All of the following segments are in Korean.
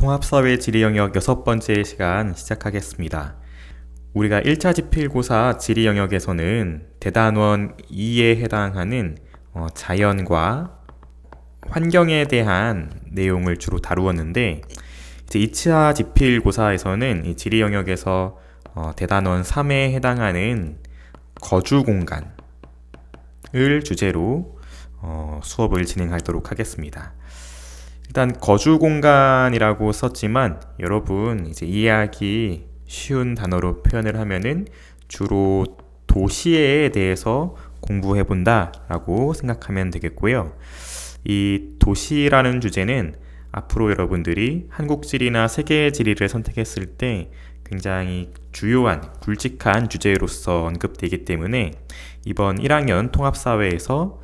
통합사회 지리 영역 6번째 시간 시작하겠습니다. 우리가 1차 지필고사 지리 영역에서는 대단원 2에 해당하는 자연과 환경에 대한 내용을 주로 다루었는데, 이제 2차 지필고사에서는 이 지리 영역에서 대단원 3에 해당하는 거주 공간을 주제로 수업을 진행하도록 하겠습니다. 일단 거주 공간이라고 썼지만 여러분 이제 이해하기 쉬운 단어로 표현을 하면은 주로 도시에 대해서 공부해 본다라고 생각하면 되겠고요. 이 도시라는 주제는 앞으로 여러분들이 한국지리나 세계지리를 선택했을 때 굉장히 주요한 굵직한 주제로서 언급되기 때문에 이번 1학년 통합사회에서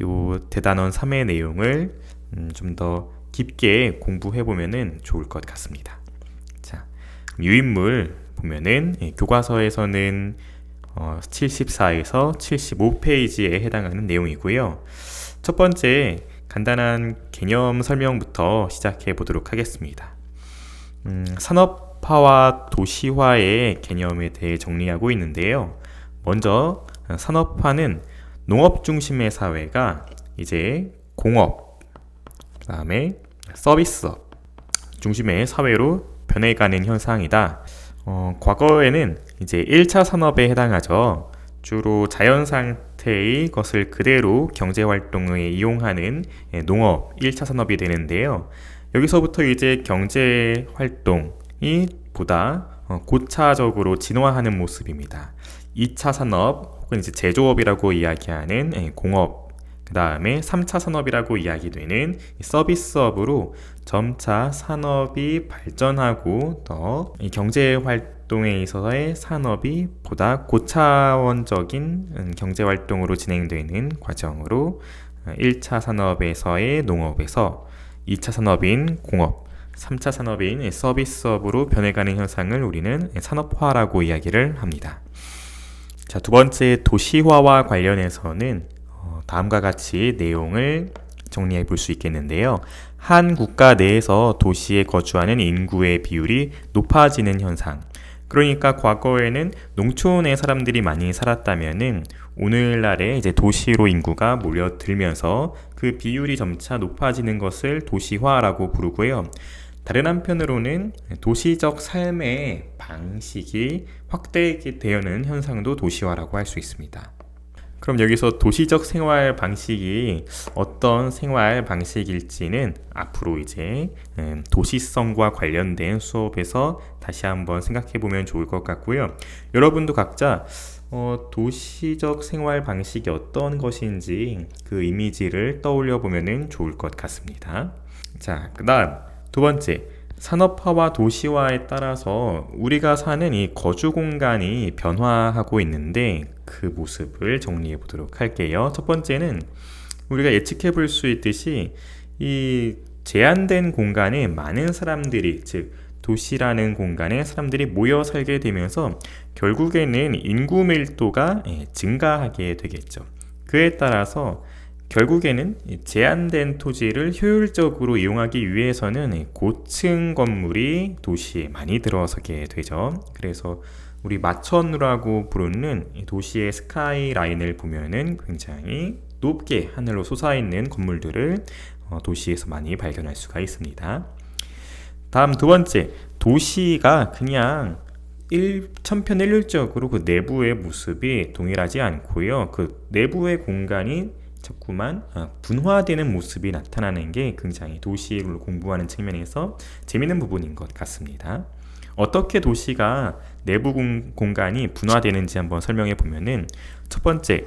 요 대단원 3의 내용을 좀 더 깊게 공부해 보면은 좋을 것 같습니다. 자, 유인물 보면은 교과서에서는 74에서 75페이지에 해당하는 내용이고요. 첫 번째 간단한 개념 설명부터 시작해 보도록 하겠습니다. 산업화와 도시화의 개념에 대해 정리하고 있는데요. 먼저 산업화는 농업 중심의 사회가 이제 공업, 그 다음에 서비스업 중심의 사회로 변해가는 현상이다. 과거에는 이제 1차 산업에 해당하죠. 주로 자연 상태의 것을 그대로 경제 활동에 이용하는 농업 1차 산업이 되는데요. 여기서부터 이제 경제 활동이 보다 고차적으로 진화하는 모습입니다. 2차 산업 혹은 이제 제조업이라고 이야기하는 공업, 그 다음에 3차 산업이라고 이야기되는 서비스업으로 점차 산업이 발전하고 더 경제 활동에 있어서의 산업이 보다 고차원적인 경제 활동으로 진행되는 과정으로 1차 산업에서의 농업에서 2차 산업인 공업, 3차 산업인 서비스업으로 변해가는 현상을 우리는 산업화라고 이야기를 합니다. 자, 두 번째 도시화와 관련해서는 다음과 같이 내용을 정리해 볼 수 있겠는데요. 한 국가 내에서 도시에 거주하는 인구의 비율이 높아지는 현상. 그러니까 과거에는 농촌에 사람들이 많이 살았다면은 오늘날에 이제 도시로 인구가 몰려들면서 그 비율이 점차 높아지는 것을 도시화라고 부르고요. 다른 한편으로는 도시적 삶의 방식이 확대되는 현상도 도시화라고 할 수 있습니다. 그럼 여기서 도시적 생활 방식이 어떤 생활 방식일지는 앞으로 이제 도시성과 관련된 수업에서 다시 한번 생각해 보면 좋을 것 같고요. 여러분도 각자 도시적 생활 방식이 어떤 것인지 그 이미지를 떠올려 보면 좋을 것 같습니다. 자, 그 다음 두 번째, 산업화와 도시화에 따라서 우리가 사는 이 거주 공간이 변화하고 있는데 그 모습을 정리해 보도록 할게요. 첫 번째는 우리가 예측해 볼 수 있듯이 이 제한된 공간에 많은 사람들이, 즉 도시라는 공간에 사람들이 모여 살게 되면서 결국에는 인구 밀도가 증가하게 되겠죠. 그에 따라서 결국에는 제한된 토지를 효율적으로 이용하기 위해서는 고층 건물이 도시에 많이 들어서게 되죠. 그래서 우리 마천루라고 부르는 도시의 스카이라인을 보면은 굉장히 높게 하늘로 솟아있는 건물들을 도시에서 많이 발견할 수가 있습니다. 다음 두 번째, 도시가 그냥 천편일률적으로 그 내부의 모습이 동일하지 않고요. 그 내부의 공간이 자꾸만 분화되는 모습이 나타나는 게 굉장히 도시를 공부하는 측면에서 재미있는 부분인 것 같습니다. 어떻게 도시가 내부 공간이 분화되는지 한번 설명해 보면은, 첫 번째,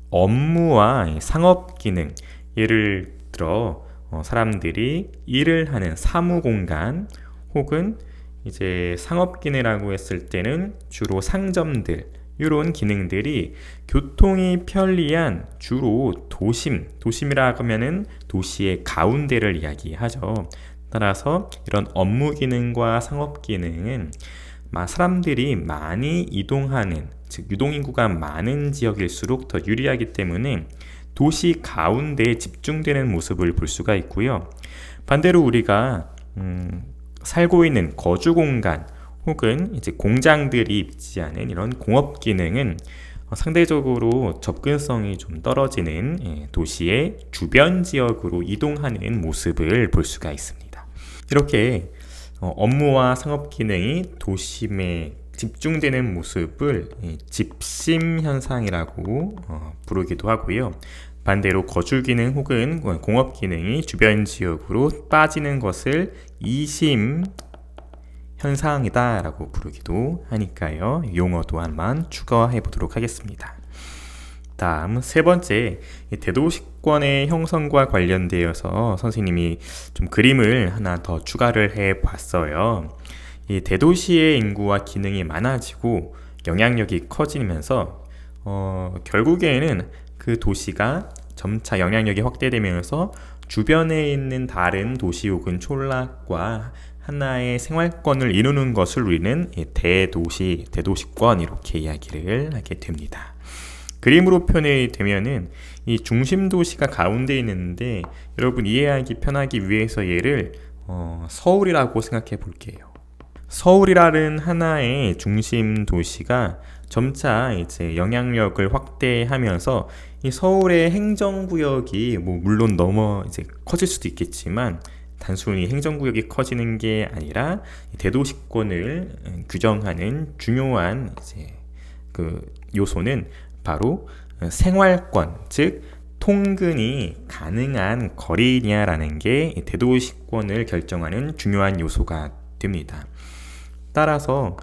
업무와 상업 기능, 예를 들어 사람들이 일을 하는 사무 공간 혹은 이제 상업 기능이라고 했을 때는 주로 상점들, 이런 기능들이 교통이 편리한 주로 도심이라고 하면은 도시의 가운데를 이야기하죠. 따라서 이런 업무 기능과 상업 기능은 사람들이 많이 이동하는, 즉 유동인구가 많은 지역일수록 더 유리하기 때문에 도시 가운데에 집중되는 모습을 볼 수가 있고요. 반대로 우리가 살고 있는 거주 공간 혹은 이제 공장들이 위치하는 이런 공업 기능은 상대적으로 접근성이 좀 떨어지는 도시의 주변 지역으로 이동하는 모습을 볼 수가 있습니다. 이렇게 업무와 상업 기능이 도심에 집중되는 모습을 집심 현상이라고 부르기도 하고요. 반대로 거주 기능 혹은 공업 기능이 주변 지역으로 빠지는 것을 이심 현상이다 라고 부르기도 하니까요. 용어 또한만 추가해 보도록 하겠습니다. 다음 세 번째, 대도시권의 형성과 관련되어서 선생님이 좀 그림을 하나 더 추가를 해 봤어요. 이 대도시의 인구와 기능이 많아지고 영향력이 커지면서 결국에는 그 도시가 점차 영향력이 확대되면서 주변에 있는 다른 도시 혹은 촌락과 하나의 생활권을 이루는 것을 우리는 대도시, 대도시권 이렇게 이야기를 하게 됩니다. 그림으로 표현이 되면은 이 중심 도시가 가운데 있는데 여러분 이해하기 편하기 위해서 얘를 서울이라고 생각해 볼게요. 서울이라는 하나의 중심 도시가 점차 이제 영향력을 확대하면서 이 서울의 행정구역이 물론 이제 커질 수도 있겠지만 단순히 행정구역이 커지는 게 아니라 대도시권을 규정하는 중요한 이제 그 요소는 바로 생활권, 즉 통근이 가능한 거리냐라는 게 대도시권을 결정하는 중요한 요소가 됩니다. 따라서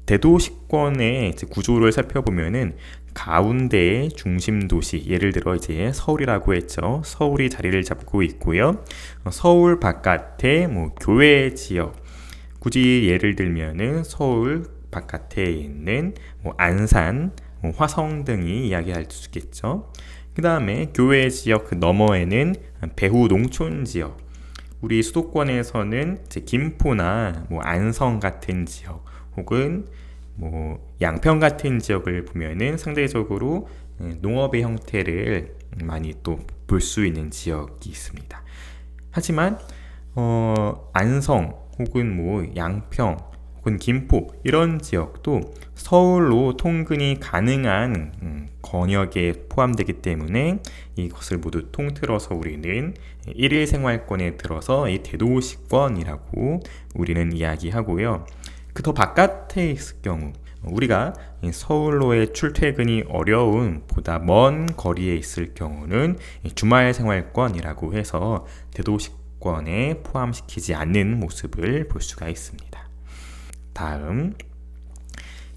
대도시권의 구조를 살펴보면은 가운데의 중심 도시, 예를 들어 이제 서울이라고 했죠. 서울이 자리를 잡고 있고요. 서울 바깥에 교외 지역, 굳이 예를 들면은 서울 바깥에 있는 안산, 화성 등이 이야기할 수 있겠죠. 그 다음에 교외 지역 그 너머에는 배후 농촌 지역, 우리 수도권에서는 이제 김포나 안성 같은 지역 혹은 양평 같은 지역을 보면은 상대적으로 농업의 형태를 많이 또 볼 수 있는 지역이 있습니다. 하지만 안성 혹은 양평 혹은 김포 이런 지역도 서울로 통근이 가능한 권역에 포함되기 때문에 이것을 모두 통틀어서 우리는 일일 생활권에 들어서 이 대도시권이라고 우리는 이야기하고요. 그 더 바깥에 있을 경우 우리가 서울로의 출퇴근이 어려운 보다 먼 거리에 있을 경우는 주말 생활권이라고 해서 대도시권에 포함시키지 않는 모습을 볼 수가 있습니다. 다음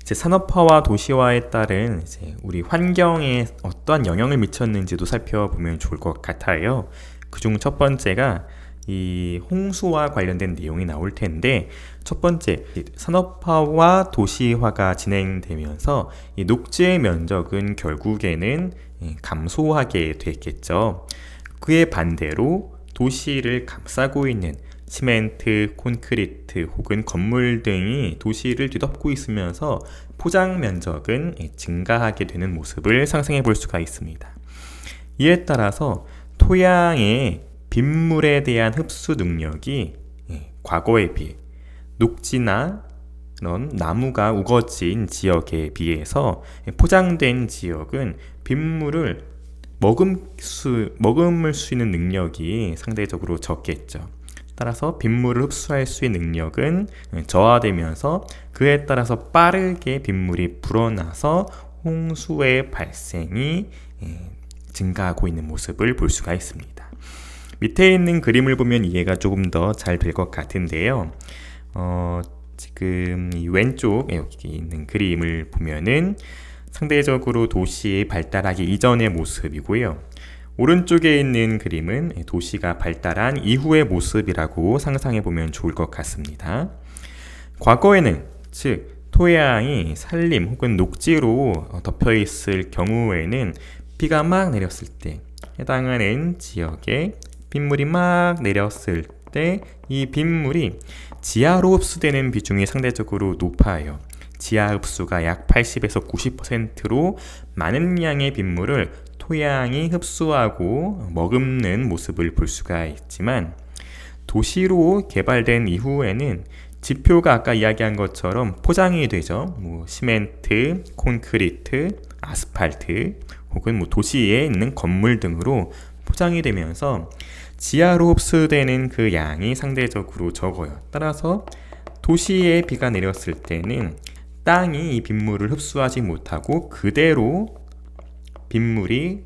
이제 산업화와 도시화에 따른 이제 우리 환경에 어떠한 영향을 미쳤는지도 살펴보면 좋을 것 같아요. 그중 첫 번째가 이 홍수와 관련된 내용이 나올 텐데, 첫 번째 산업화와 도시화가 진행되면서 이 녹지의 면적은 결국에는 감소하게 됐겠죠. 그에 반대로 도시를 감싸고 있는 시멘트, 콘크리트 혹은 건물 등이 도시를 뒤덮고 있으면서 포장 면적은 증가하게 되는 모습을 상상해 볼 수가 있습니다. 이에 따라서 토양의 빗물에 대한 흡수 능력이 과거에 비해 녹지나 이런 나무가 우거진 지역에 비해서 포장된 지역은 빗물을 머금을 수 있는 능력이 상대적으로 적겠죠. 따라서 빗물을 흡수할 수 있는 능력은 저하되면서 그에 따라서 빠르게 빗물이 불어나서 홍수의 발생이 증가하고 있는 모습을 볼 수가 있습니다. 밑에 있는 그림을 보면 이해가 조금 더 잘 될 것 같은데요. 지금 이 왼쪽에 여기 있는 그림을 보면은 상대적으로 도시의 발달하기 이전의 모습이고요. 오른쪽에 있는 그림은 도시가 발달한 이후의 모습이라고 상상해 보면 좋을 것 같습니다. 과거에는 즉 토양이 산림 혹은 녹지로 덮여 있을 경우에는 비가 막 내렸을 때 해당하는 지역에 빗물이 막 내렸을 때 이 빗물이 지하로 흡수되는 비중이 상대적으로 높아요. 지하 흡수가 약 80에서 90%로 많은 양의 빗물을 토양이 흡수하고 머금는 모습을 볼 수가 있지만, 도시로 개발된 이후에는 지표가 아까 이야기한 것처럼 포장이 되죠. 시멘트, 콘크리트, 아스팔트 혹은 도시에 있는 건물 등으로 포장이 되면서 지하로 흡수되는 그 양이 상대적으로 적어요. 따라서 도시에 비가 내렸을 때는 땅이 이 빗물을 흡수하지 못하고 그대로 빗물이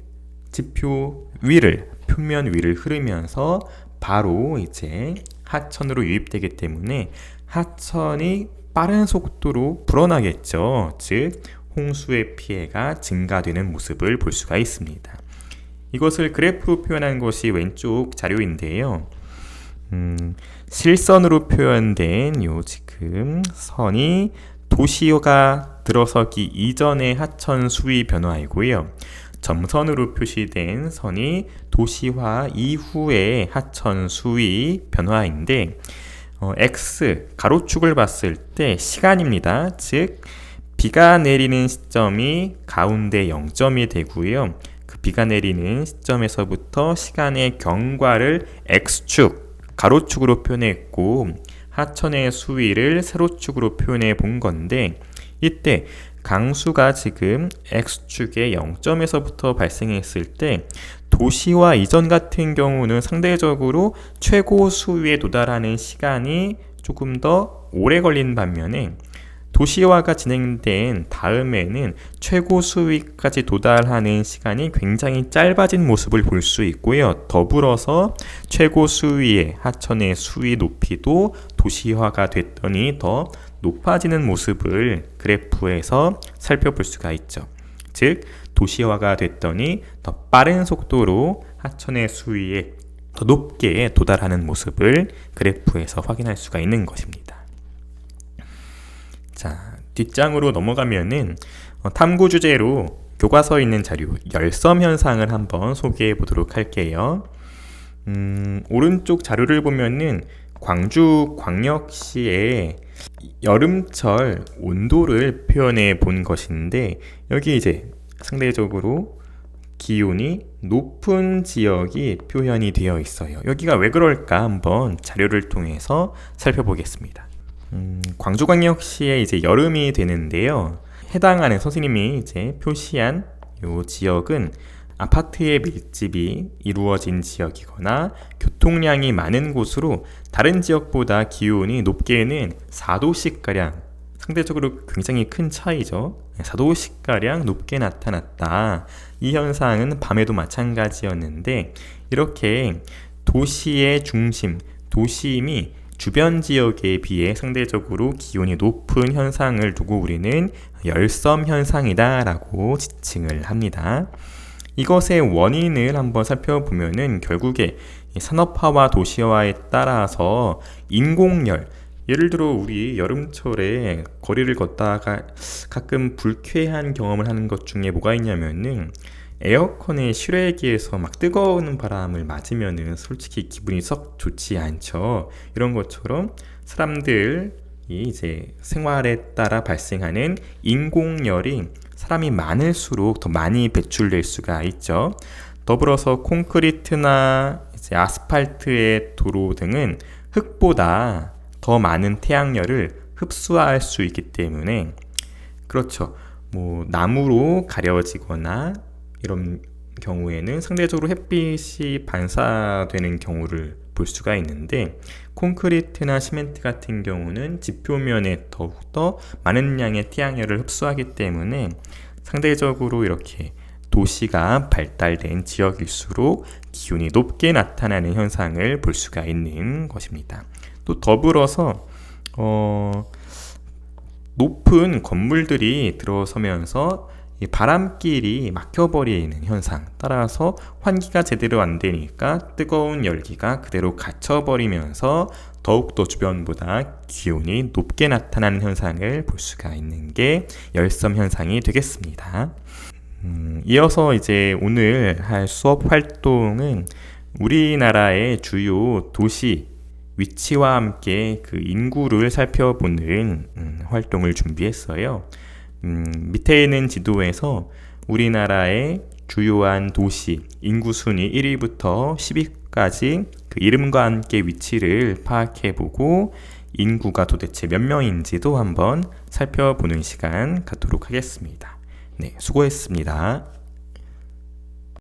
지표 위를, 표면 위를 흐르면서 바로 이제 하천으로 유입되기 때문에 하천이 빠른 속도로 불어나겠죠. 즉 홍수의 피해가 증가되는 모습을 볼 수가 있습니다. 이것을 그래프로 표현한 것이 왼쪽 자료인데요. 실선으로 표현된 요 지금 선이 도시가 들어서기 이전의 하천 수위 변화이고요. 점선으로 표시된 선이 도시화 이후의 하천 수위 변화인데 X 가로축을 봤을 때 시간입니다. 즉 비가 내리는 시점이 가운데 0점이 되고요. 그 비가 내리는 시점에서부터 시간의 경과를 X축 가로축으로 표현했고 하천의 수위를 세로축으로 표현해 본 건데 이때 강수가 지금 X축의 0점에서부터 발생했을 때 도시화 이전 같은 경우는 상대적으로 최고 수위에 도달하는 시간이 조금 더 오래 걸린 반면에 도시화가 진행된 다음에는 최고 수위까지 도달하는 시간이 굉장히 짧아진 모습을 볼 수 있고요. 더불어서 최고 수위의 하천의 수위 높이도 도시화가 됐더니 더 높아지는 모습을 그래프에서 살펴볼 수가 있죠. 즉 도시화가 됐더니 더 빠른 속도로 하천의 수위에 더 높게 도달하는 모습을 그래프에서 확인할 수가 있는 것입니다. 자, 뒷장으로 넘어가면은 탐구 주제로 교과서에 있는 자료 열섬 현상을 한번 소개해 보도록 할게요. 오른쪽 자료를 보면은 광주 광역시의 여름철 온도를 표현해 본 것인데 여기 이제 상대적으로 기온이 높은 지역이 표현이 되어 있어요. 여기가 왜 그럴까 한번 자료를 통해서 살펴보겠습니다. 광주광역시에 이제 여름이 되는데요. 해당하는 선생님이 이제 표시한 요 지역은 아파트의 밀집이 이루어진 지역이거나 교통량이 많은 곳으로 다른 지역보다 기온이 높게는 4도씩가량 상대적으로 굉장히 큰 차이죠. 4도씩가량 높게 나타났다. 이 현상은 밤에도 마찬가지였는데 이렇게 도시의 중심, 도심이 주변 지역에 비해 상대적으로 기온이 높은 현상을 두고 우리는 열섬 현상이다 라고 지칭을 합니다. 이것의 원인을 한번 살펴보면은 결국에 산업화와 도시화에 따라서 인공열, 예를 들어 우리 여름철에 거리를 걷다가 가끔 불쾌한 경험을 하는 것 중에 뭐가 있냐면은 에어컨의 실외기에서 막 뜨거운 바람을 맞으면은 솔직히 기분이 썩 좋지 않죠. 이런 것처럼 사람들이 이제 생활에 따라 발생하는 인공열이 사람이 많을수록 더 많이 배출될 수가 있죠. 더불어서 콘크리트나 이제 아스팔트의 도로 등은 흙보다 더 많은 태양열을 흡수할 수 있기 때문에 그렇죠. 나무로 가려지거나 이런 경우에는 상대적으로 햇빛이 반사되는 경우를 볼 수가 있는데 콘크리트나 시멘트 같은 경우는 지표면에 더욱더 많은 양의 태양열을 흡수하기 때문에 상대적으로 이렇게 도시가 발달된 지역일수록 기온이 높게 나타나는 현상을 볼 수가 있는 것입니다. 또 더불어서 높은 건물들이 들어서면서 이 바람길이 막혀버리는 현상, 따라서 환기가 제대로 안 되니까 뜨거운 열기가 그대로 갇혀버리면서 더욱더 주변보다 기온이 높게 나타나는 현상을 볼 수가 있는 게 열섬 현상이 되겠습니다. 이어서 이제 오늘 할 수업 활동은 우리나라의 주요 도시 위치와 함께 그 인구를 살펴보는 활동을 준비했어요. 밑에 있는 지도에서 우리나라의 주요한 도시 인구 순위 1위부터 10위까지 그 그 이름과 함께 위치를 파악해보고 인구가 도대체 몇 명인지도 한번 살펴보는 시간 갖도록 하겠습니다. 네, 수고했습니다.